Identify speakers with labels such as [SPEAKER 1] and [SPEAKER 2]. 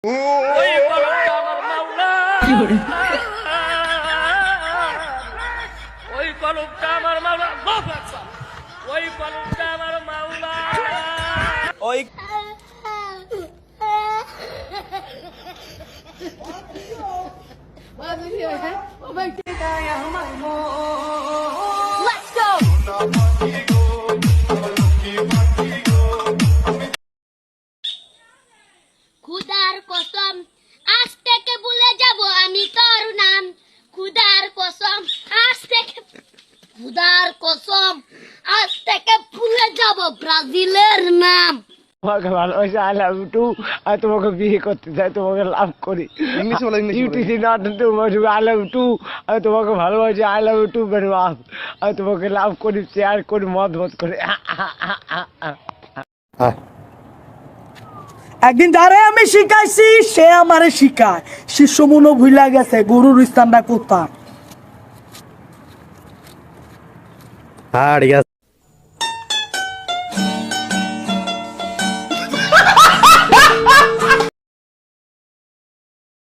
[SPEAKER 1] ওই কলমটা আমার মাওলা, ওই কলমটা আমার মাওলা, ওই কলমটা আমার মাওলা, ওই
[SPEAKER 2] Let's go! খুদার কসম আজ থেকে ভুলে যাব আমি তোর নাম। খুদার কসম আজ থেকে ভুলে যাব ব্রাজিলের নাম।
[SPEAKER 3] তোমাকে ভালোবাসি, আই লাভ ইউ টু। আমি তোমাকে বিয়ে করতে চাই, তোমাকে লাভ করি। ইউটিসি not to I love you too. আমি তোমাকে ভালোবাসি, I love you too very much. আমি তোমাকে লাভ করি, শেয়ার করি, মত করি।
[SPEAKER 4] একদিন যারে আমি শিখাইছি সে আমারে শিখায়। শিষ্য মনো ভুলা গেছে গুরুর স্থানটা কোথায়।
[SPEAKER 5] হ্যাঁ ঠিক আছে।